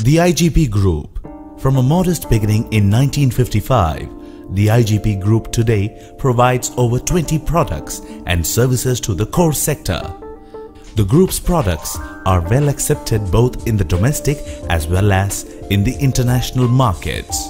The IGP Group. From a modest beginning in 1955, the IGP Group today provides over 20 products and services to the core sector. The group's products are well accepted both in the domestic as well as in the international markets.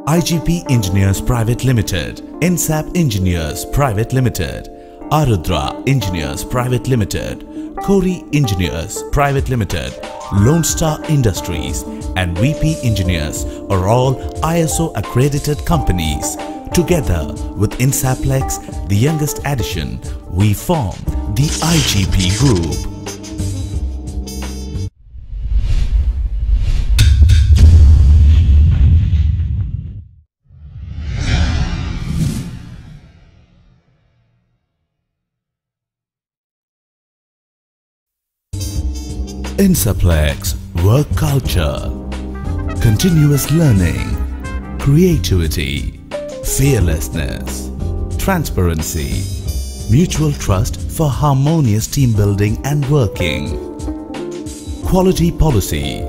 IGP Engineers Private Limited, Insap Engineers Private Limited, Arudra Engineers Private Limited, Kori Engineers Private Limited, Lone Star Industries and VP Engineers are all ISO accredited companies. Together with Insaplex, the youngest addition, we form the IGP Group. Insaplex work culture, continuous learning, creativity, fearlessness, transparency, mutual trust for harmonious team building and working. Quality policy.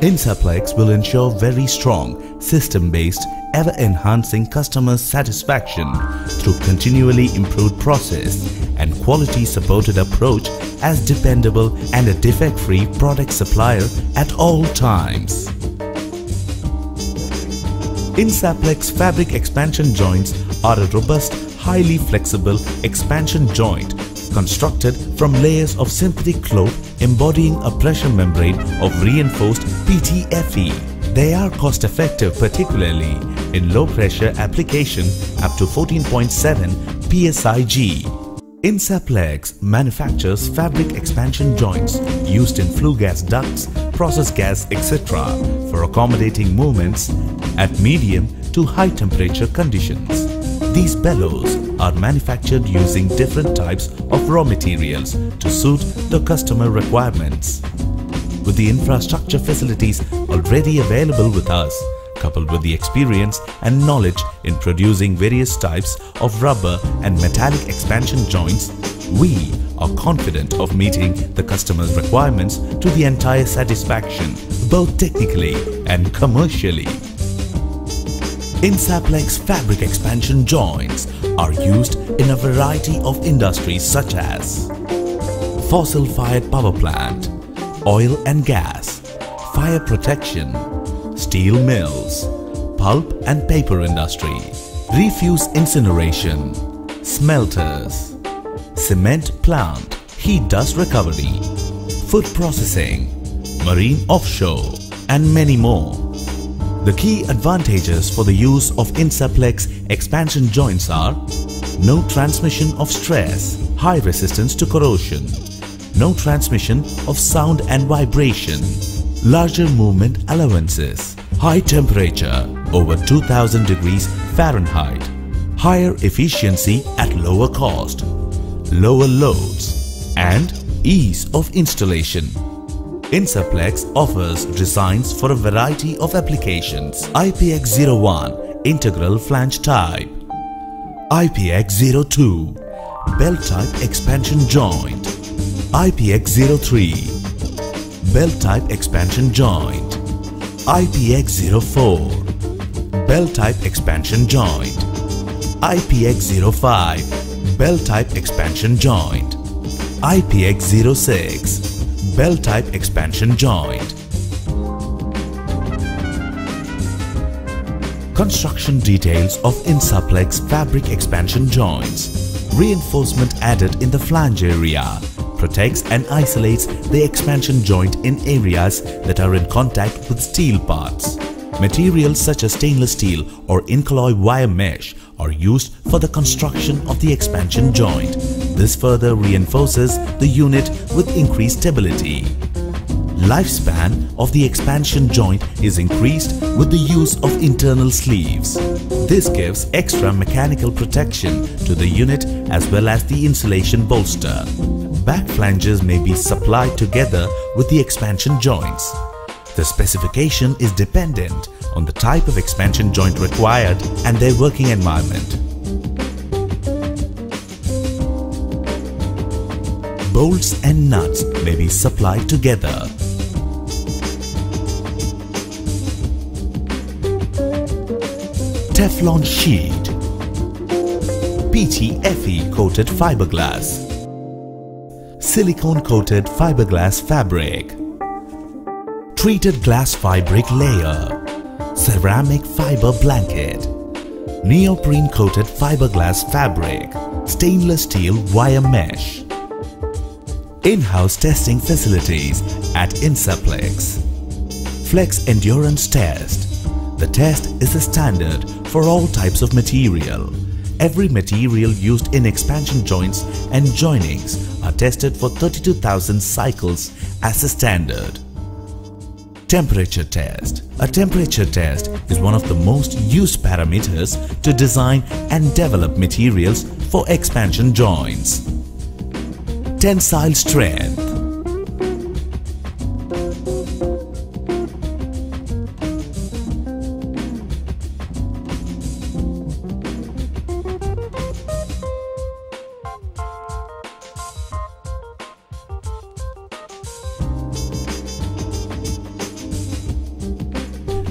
Insaplex will ensure very strong, system-based, ever-enhancing customer satisfaction through continually improved process and quality-supported approach as dependable and a defect-free product supplier at all times. Insaplex fabric expansion joints are a robust, highly flexible expansion joint constructed from layers of synthetic cloth embodying a pressure membrane of reinforced PTFE. They are cost-effective, particularly in low-pressure application up to 14.7 psig. Insaplex manufactures fabric expansion joints used in flue gas ducts, process gas, etc. for accommodating movements at medium to high temperature conditions. These bellows are manufactured using different types of raw materials to suit the customer requirements. With the infrastructure facilities already available with us, coupled with the experience and knowledge in producing various types of rubber and metallic expansion joints, we are confident of meeting the customer's requirements to the entire satisfaction, both technically and commercially. Insaplex fabric expansion joints are used in a variety of industries such as fossil-fired power plant, oil and gas, fire protection, steel mills, pulp and paper industry, refuse incineration, smelters, cement plant, heat dust recovery, food processing, marine offshore and many more. The key advantages for the use of Insaplex expansion joints are no transmission of stress, high resistance to corrosion, no transmission of sound and vibration, larger movement allowances, high temperature over 2000 degrees Fahrenheit, higher efficiency at lower cost, lower loads, and ease of installation. Insaplex offers designs for a variety of applications. IPX01 Integral Flange Type, IPX02 Belt Type Expansion Joint, IPX03 Belt Type Expansion Joint, IPX04 Belt Type Expansion Joint, IPX05 Belt Type Expansion Joint, IPX06 Belt Type Expansion Joint. Construction details of Insaplex fabric expansion joints. Reinforcement added in the flange area protects and isolates the expansion joint in areas that are in contact with steel parts. Materials such as stainless steel or incoloy wire mesh are used for the construction of the expansion joint. This further reinforces the unit with increased stability. Lifespan of the expansion joint is increased with the use of internal sleeves. This gives extra mechanical protection to the unit as well as the insulation bolster. Back flanges may be supplied together with the expansion joints. The specification is dependent on the type of expansion joint required and their working environment. Bolts and nuts may be supplied together. Teflon sheet, PTFE coated fiberglass, silicone coated fiberglass fabric, treated glass fabric layer, ceramic fiber blanket, neoprene coated fiberglass fabric, stainless steel wire mesh. In-house testing facilities at Insaplex. Flex Endurance Test. The test is a standard for all types of material. Every material used in expansion joints and joinings are tested for 32,000 cycles as a standard. Temperature test. A temperature test is one of the most used parameters to design and develop materials for expansion joints. Tensile strength.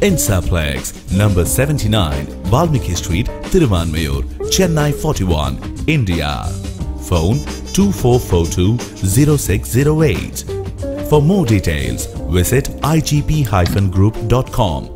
Insaplex, number 79, Valmiki Street, Thiruvanmayur, Chennai 41, India. Phone 2442-0608. For more details, visit igp-group.com.